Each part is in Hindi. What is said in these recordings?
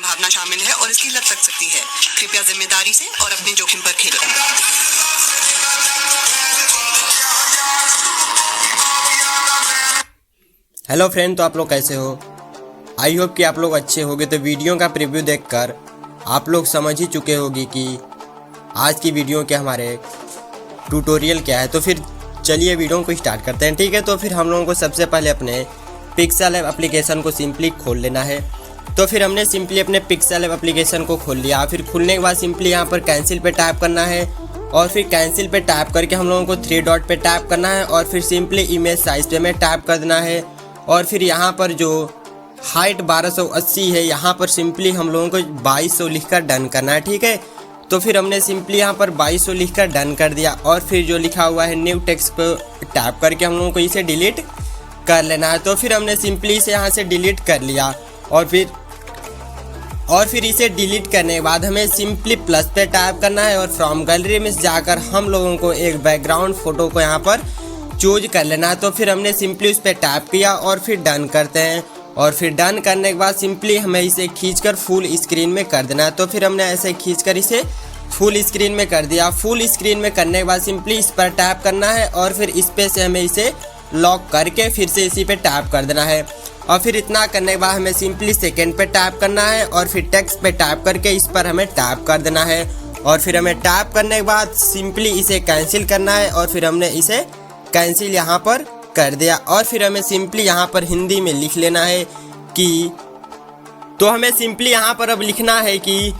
संभावना शामिल है और इसकी लत लग सकती है। कृपया जिम्मेदारी से और अपने जोखिम पर खेलें। हेलो फ्रेंड, तो आप लोग कैसे हो? आई होप कि आप लोग अच्छे होंगे। तो वीडियो का प्रीव्यू देखकर आप लोग समझ ही चुके होंगे कि आज की वीडियो के हमारे ट्यूटोरियल क्या है। तो फिर चलिए वीडियो को स्टार्ट करते हैं, ठीक है। तो फिर हम लोगों को सबसे पहले अपने पिक्सेल ऐप एप्लीकेशन को सिंपली खोल लेना है। तो फिर हमने सिंपली अपने पिक्सेल ऐप एप्लीकेशन को खोल लिया। फिर खुलने के बाद सिंपली यहाँ पर कैंसिल पे टैप करना है और फिर कैंसिल पे टैप करके हम लोगों को 3 डॉट पे टैप करना है और फिर सिंपली इमेज साइज पे में टैप कर देना है। और फिर यहाँ पर जो हाइट 1280 है, यहाँ पर सिंपली हम लोगों को 2200 लिखकर डन करना है, ठीक है। तो फिर हमने सिंपली यहाँ पर 2200 लिखकर डन कर दिया और फिर जो लिखा हुआ है न्यू टेक्स्ट पे टैप करके हम लोगों को इसे डिलीट कर लेना है। तो फिर हमने सिंपली इसे यहाँ से डिलीट कर लिया और फिर इसे डिलीट करने के बाद हमें सिंपली प्लस पे टैप करना है और फ्रॉम गैलरी में जाकर हम लोगों को एक बैकग्राउंड फोटो को यहाँ पर चूज कर लेना है। तो फिर हमने सिंपली उस पर टैप किया और फिर डन करते हैं और फिर डन करने के बाद सिंपली हमें इसे खींचकर फुल स्क्रीन में कर देना है। तो फिर हमने ऐसे खींचकर इसे फुल स्क्रीन में कर दिया। फुल स्क्रीन में करने के बाद सिंपली इस पर टैप करना है और फिर इस पे से हमें इसे लॉक करके फिर से इसी पे टैप कर देना है। और फिर इतना करने के बाद हमें सिंपली सेकंड पे टैप करना है और फिर टेक्स्ट पे टैप करके इस पर हमें टैप कर देना है। और फिर हमें टैप करने के बाद सिंपली इसे कैंसिल करना है और फिर हमने इसे कैंसिल यहाँ पर कर दिया। और फिर हमें सिंपली यहाँ पर हिंदी में लिख लेना है कि, तो हमें सिंपली यहाँ पर अब लिखना है कि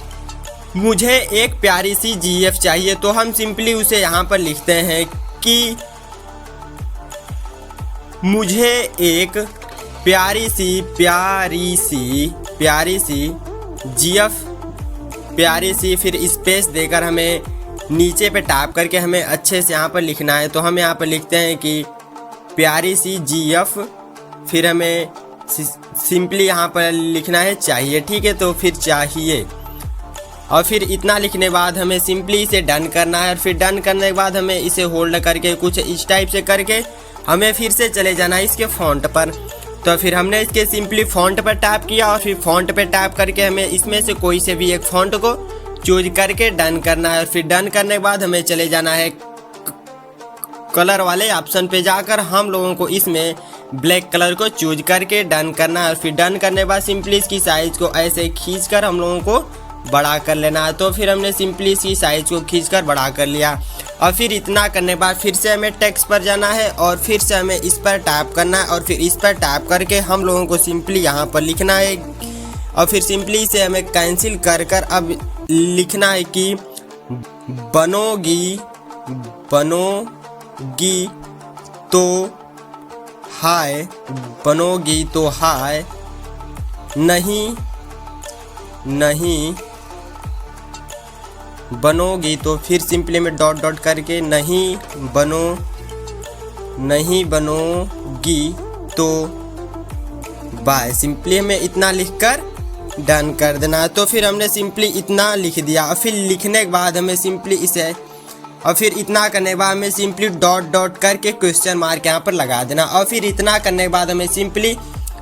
मुझे एक प्यारी सी जीएफ चाहिए। तो हम सिंपली उसे यहाँ पर लिखते हैं कि मुझे एक प्यारी सी जीएफ, प्यारी सी, फिर स्पेस देकर हमें नीचे पे टैप करके हमें अच्छे से यहाँ पर लिखना है। तो हम यहाँ पर लिखते हैं कि प्यारी सी जीएफ, फिर हमें सिंपली यहाँ पर लिखना है चाहिए, ठीक है। तो फिर चाहिए और फिर इतना लिखने के बाद हमें सिंपली इसे डन करना है और फिर डन करने के बाद हमें इसे होल्ड करके कुछ इस टाइप से करके हमें फिर से चले जाना है इसके फॉन्ट पर। तो फिर हमने इसके सिंपली फॉन्ट पर टैप किया और फिर फॉन्ट पे टैप करके हमें इसमें से कोई से भी एक फॉन्ट को चूज करके डन करना है। और फिर डन करने के बाद हमें चले जाना है कलर वाले ऑप्शन पे जाकर हम लोगों को इसमें ब्लैक कलर को चूज करके डन करना है। और फिर डन करने के बाद सिंपली इसकी साइज को ऐसे खींचकर हम लोगों को बड़ा कर लेना है। तो फिर हमने सिंपली इसकी साइज को खींचकर बड़ा कर लिया और फिर इतना करने के बाद फिर से हमें टेक्स्ट पर जाना है और फिर से हमें इस पर टैप करना है और फिर इस पर टैप करके हम लोगों को सिंपली यहाँ पर लिखना है और फिर सिंपली इसे हमें कैंसिल कर अब लिखना है कि बनोगी तो हाय, बनोगी तो हाय, नहीं बनोगी तो फिर सिंपली में डॉट डॉट करके नहीं बनोगी तो बाय, सिंपली हमें इतना लिखकर डन कर देना। तो फिर हमने सिंपली इतना लिख दिया और फिर लिखने के बाद हमें सिंपली इसे और फिर इतना करने के बाद हमें सिंपली डॉट डॉट करके क्वेश्चन मार्क यहाँ पर लगा देना। और फिर इतना करने के बाद हमें सिंपली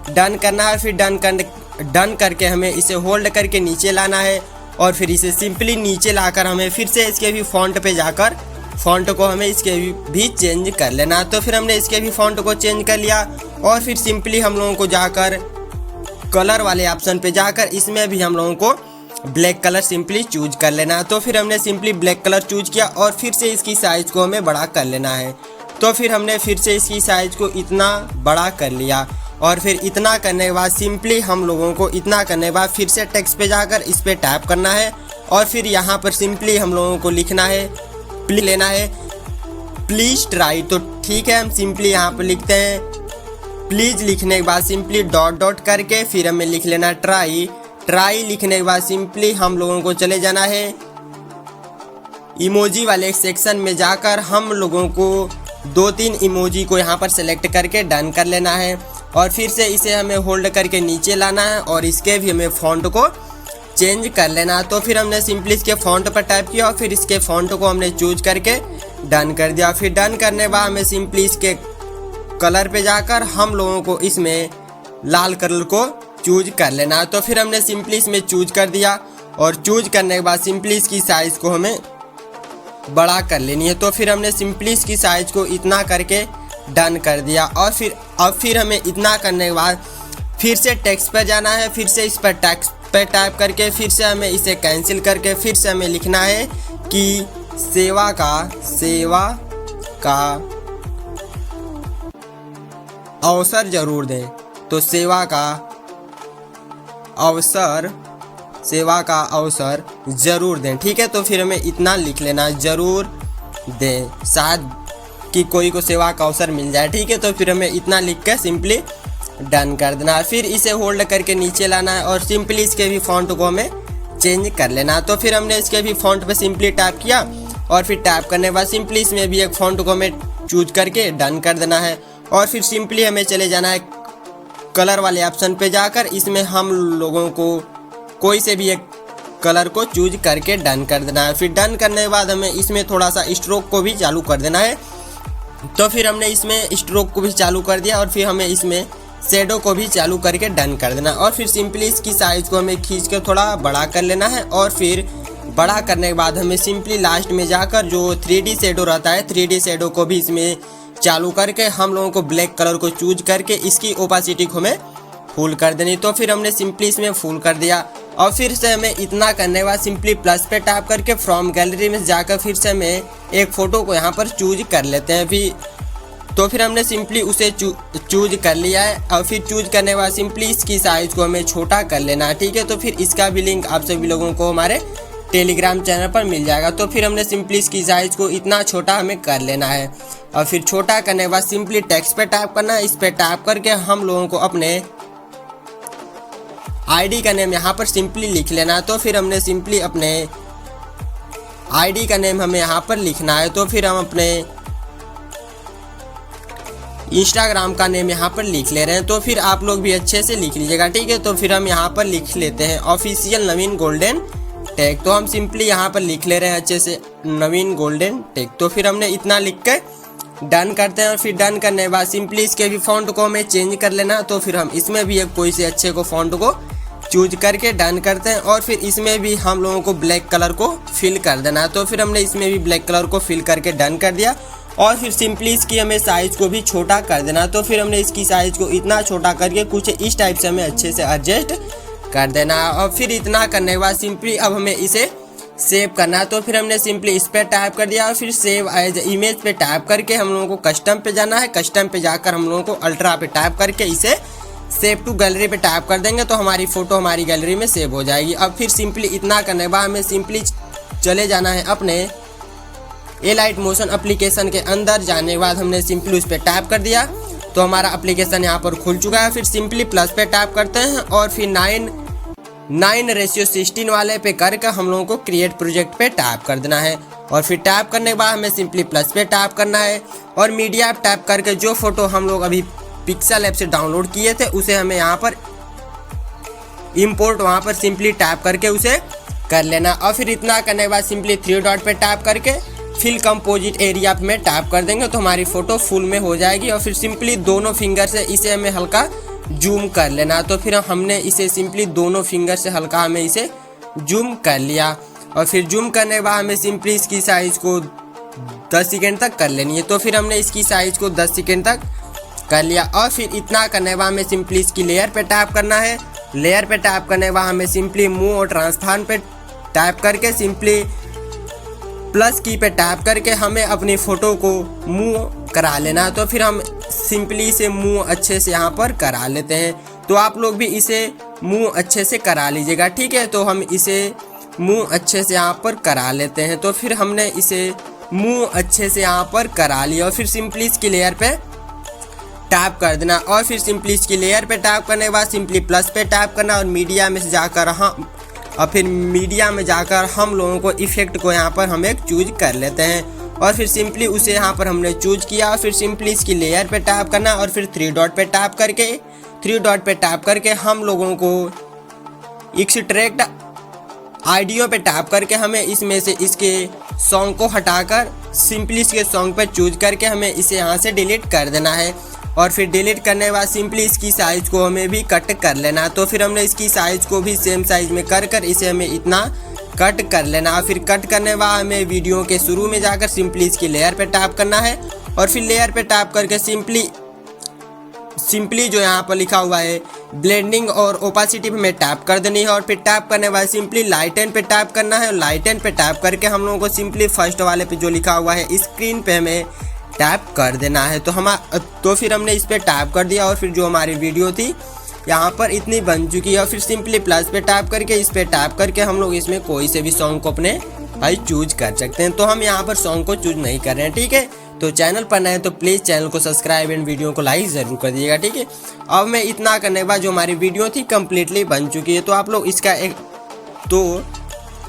डन करना है। फिर डन करके हमें इसे होल्ड करके नीचे लाना है और फिर इसे सिंपली नीचे लाकर हमें फिर से इसके भी फॉन्ट पे जाकर फॉन्ट को हमें इसके भी चेंज कर लेना। तो फिर हमने इसके भी फॉन्ट को चेंज कर लिया और फिर सिंपली हम लोगों को जाकर कलर वाले ऑप्शन पे जाकर इसमें भी हम लोगों को ब्लैक कलर सिंपली चूज कर लेना। तो फिर हमने सिंपली ब्लैक कलर चूज किया और फिर से इसकी साइज को हमें बड़ा कर लेना है। तो फिर हमने फिर से इसकी साइज को इतना बड़ा कर लिया और फिर इतना करने के बाद सिंपली हम लोगों को इतना करने के बाद फिर से टेक्स्ट पे जाकर इस पे टैप करना है और फिर यहाँ पर सिंपली हम लोगों को लिखना है प्लीज ट्राई। तो ठीक है, हम सिंपली यहाँ पर लिखते हैं प्लीज। लिखने के बाद सिंपली डॉट डॉट करके फिर हमें लिख लेना ट्राई। लिखने के बाद सिंपली हम लोगों को चले जाना है इमोजी वाले सेक्शन में जाकर हम लोगों को 2-3 इमोजी को यहाँ पर सेलेक्ट करके डन कर लेना है और फिर से इसे हमें होल्ड करके नीचे लाना है और इसके भी हमें फॉन्ट को चेंज कर लेना। तो फिर हमने सिंपली इसके फॉन्ट पर टाइप किया और फिर इसके फॉन्ट को हमने चूज करके डन कर दिया। फिर डन करने के बाद हमें सिंपली इसके कलर पे जाकर हम लोगों को इसमें लाल कलर को चूज कर लेना। तो फिर हमने सिंपली इसमें चूज कर दिया और चूज करने के बाद सिंपली इसकी साइज़ को हमें बड़ा कर लेनी है। तो फिर हमने सिंपली इसकी साइज़ को इतना करके डन कर दिया। और फिर हमें इतना करने के बाद फिर से टेक्स्ट पर जाना है, फिर से इस पर टेक्स्ट पे टाइप करके फिर से हमें इसे कैंसिल करके फिर से हमें लिखना है कि सेवा का अवसर जरूर दें। तो सेवा का अवसर जरूर दें, ठीक है। तो फिर हमें इतना लिख लेना, जरूर दें, शायद कि कोई को सेवा का अवसर मिल जाए, ठीक है। तो फिर हमें इतना लिख के सिंपली डन कर देना है। फिर इसे होल्ड करके नीचे लाना है और सिंपली इसके भी फॉन्ट को हमें चेंज कर लेना। तो फिर हमने इसके भी फॉन्ट पे सिंपली टैप किया और फिर टैप करने के बाद सिंपली इसमें भी एक फॉन्ट को हमें चूज करके डन कर देना है। और फिर सिंपली हमें चले जाना है कलर वाले ऑप्शन पे जाकर, इसमें हम लोगों को कोई से भी एक कलर को चूज करके डन कर देना है। फिर डन करने के बाद हमें इसमें थोड़ा सा स्ट्रोक को भी चालू कर देना है। तो फिर हमने इसमें स्ट्रोक को भी चालू कर दिया और फिर हमें इसमें शेडो को भी चालू करके डन कर देना। और फिर सिंपली इसकी साइज़ को हमें खींच के थोड़ा बड़ा कर लेना है। और फिर बड़ा करने के बाद हमें सिंपली लास्ट में जाकर जो 3D शेडो रहता है, 3D शेडो को भी इसमें चालू करके हम लोगों को ब्लैक कलर को चूज करके इसकी ओपासिटी को हमें फुल कर देनी। तो फिर हमने सिंपली इसमें फुल कर दिया। और फिर से हमें इतना करने के बाद सिंपली प्लस पे टैप करके फ्रॉम गैलरी में जाकर फिर से हमें एक फ़ोटो को यहाँ पर चूज कर लेते हैं। तो फिर हमने सिंपली उसे चूज कर लिया है। और फिर चूज करने के बाद सिंपली इसकी साइज़ को हमें छोटा कर लेना है, ठीक है। तो फिर इसका भी लिंक आप सभी लोगों को हमारे टेलीग्राम चैनल पर मिल जाएगा। तो फिर हमने सिंपली इसकी साइज़ को इतना छोटा हमें कर लेना है। और फिर छोटा करने के बाद सिंपली टेक्स्ट पे टैप करना है। इस पे टैप करके हम लोगों को अपने आईडी का नेम यहाँ पर सिंपली लिख लेना है। तो फिर हमने सिंपली अपने आईडी का नेम हमें यहाँ पर लिखना है। तो फिर हम अपने इंस्टाग्राम का नेम यहाँ पर लिख ले रहे हैं। तो फिर आप लोग भी अच्छे से लिख लीजिएगा, ठीक है। तो फिर हम यहाँ पर लिख लेते हैं ऑफिशियल नवीन गोल्डन टेक। तो हम सिंपली यहाँ पर लिख ले रहे हैं अच्छे से नवीन गोल्डन टेक। तो फिर हमने इतना लिख के डन करते हैं। और फिर डन करने के बाद सिंपली इसके भी फॉन्ट को हमें चेंज कर लेना। तो फिर हम इसमें भी एक कोई से अच्छे को फॉन्ट को चूज करके डन करते हैं। और फिर इसमें भी हम लोगों को ब्लैक कलर को फिल कर देना है। तो फिर हमने इसमें भी ब्लैक कलर को फिल करके डन कर दिया। और फिर सिंपली इसकी हमें साइज़ को भी छोटा कर देना। तो फिर हमने इसकी साइज़ को इतना छोटा करके कुछ इस टाइप से हमें अच्छे से एडजस्ट कर देना। और फिर इतना करने के बाद सिंपली अब हमें इसे सेव करना है। तो फिर हमने सिंपली इस पर टैप कर दिया और फिर सेव एज इमेज पे टैप करके हम लोगों को कस्टम पे जाना है। कस्टम पे जाकर हम लोगों को अल्ट्रा पे टैप करके इसे सेव टू गैलरी पे टैप कर देंगे। तो हमारी फ़ोटो हमारी गैलरी में सेव हो जाएगी। अब फिर सिंपली इतना करने के बाद हमें सिंपली चले जाना है अपने एलाइट मोशन एप्लीकेशन के अंदर। जाने के बाद हमने सिंपली उस पर टैप कर दिया तो हमारा एप्लीकेशन यहाँ पर खुल चुका है। फिर सिंपली प्लस पे टैप करते हैं और फिर 9:16 वाले पे करके हम लोगों को क्रिएट प्रोजेक्ट पे टैप कर देना है। और फिर टैप करने के बाद हमें सिंपली प्लस पे टैप करना है और मीडिया पे टैप करके जो फोटो हम लोग अभी पिक्सल ऐप से डाउनलोड किए थे उसे हमें यहाँ पर इंपोर्ट वहाँ पर सिंपली टैप करके उसे कर लेना। और फिर इतना करने के बाद सिंपली 3 डॉट पे टैप करके फिल कंपोजिट एरिया में टैप कर देंगे तो हमारी फ़ोटो फुल में हो जाएगी। और फिर सिंपली दोनों फिंगर से इसे हमें हल्का जूम कर लेना। तो फिर हमने इसे सिंपली दोनों फिंगर से हल्का हमें इसे जूम कर लिया। और फिर जूम करने के बाद हमें सिंपली इसकी साइज़ को 10 सेकेंड तक कर लेनी है। तो फिर हमने इसकी साइज़ को 10 सेकेंड तक कर लिया। और फिर इतना करने के बाद हमें सिंपली इसकी लेयर पे टैप करना है। लेयर पे टैप करने के बाद हमें सिंपली मूव और ट्रांसफॉर्म पे टैप करके सिंपली प्लस की पे टैप करके हमें अपनी फ़ोटो को मूव करा लेना। तो फिर हम सिंपली इसे मूव अच्छे से यहाँ पर करा लेते हैं। तो आप लोग भी इसे मूव अच्छे से करा लीजिएगा, ठीक है। तो हम इसे मूव अच्छे से यहाँ पर करा लेते हैं। तो फिर हमने इसे मूव अच्छे से यहाँ पर करा लिया। और फिर सिंपली इसकी लेयर पे टैप कर देना। और फिर सिंपली इसकी लेयर पे टैप करने के बाद सिंपली प्लस पे टैप करना और मीडिया में से जाकर मीडिया में जाकर हम लोगों को इफेक्ट को यहाँ पर हम एक चूज कर लेते हैं। और फिर सिंपली उसे यहाँ पर हमने चूज किया। और फिर सिंपली इसकी लेयर पे टैप करना और फिर 3 डॉट पे टैप करके हम लोगों को एक्सट्रैक्ट ऑडियो पे टैप करके हमें इसमें से इसके सॉन्ग को हटाकर सिंपली इसके सॉन्ग पे चूज करके हमें इसे यहाँ से डिलीट कर देना है। और फिर डिलीट करने के बाद सिंपली इसकी साइज़ को हमें भी कट कर लेना है। तो फिर हमने इसकी साइज़ को भी सेम साइज़ में कर इसे हमें इतना कट कर लेना है। फिर कट करने के बाद हमें वीडियो के शुरू में जाकर सिंपली इसकी लेयर पे टैप करना है और फिर लेयर पे टैप करके सिंपली जो यहाँ पर लिखा हुआ है ब्लेंडिंग और ओपासिटी पे हमें टैप कर देनी है। और फिर टैप करने के बाद सिंपली लाइटन पे टैप करना है और लाइटन पे टैप करके हम लोगों को सिंपली फर्स्ट वाले पे जो लिखा हुआ है स्क्रीन पे हमें टैप कर देना है। तो फिर हमने इस पर टैप कर दिया और फिर जो हमारी वीडियो थी यहाँ पर इतनी बन चुकी है। और फिर सिंपली प्लस पे टैप करके इस पर टैप करके हम लोग इसमें कोई से भी सॉन्ग को अपने भाई चूज कर सकते हैं। तो हम यहाँ पर सॉन्ग को चूज नहीं कर रहे हैं, ठीक है। तो चैनल पर नए तो प्लीज़ चैनल को सब्सक्राइब एंड वीडियो को लाइक ज़रूर कर दीजिएगा, ठीक है। अब मैं इतना करने के बाद जो हमारी वीडियो थी कम्प्लीटली बन चुकी है। तो आप लोग इसका एक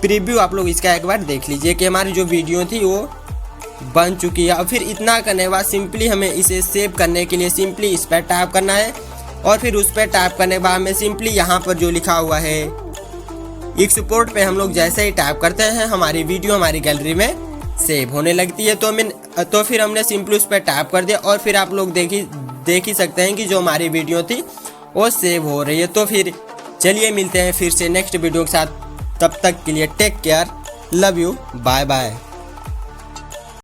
प्रीव्यू आप लोग इसका एक बार देख लीजिए कि हमारी जो वीडियो थी वो बन चुकी है। और फिर इतना करने के बाद सिंपली हमें इसे सेव करने के लिए सिंपली इस पर टैप करना है और फिर उस पर टैप करने के बाद हमें सिंपली यहाँ पर जो लिखा हुआ है एक्सपोर्ट पे हम लोग जैसे ही टैप करते हैं हमारी वीडियो हमारी गैलरी में सेव होने लगती है। तो फिर हमने सिंपली उस पर टैप कर दिया और फिर आप लोग देख ही सकते हैं कि जो हमारी वीडियो थी वो सेव हो रही है। तो फिर चलिए मिलते हैं फिर से नेक्स्ट वीडियो के साथ, तब तक के लिए take care, love you, bye bye.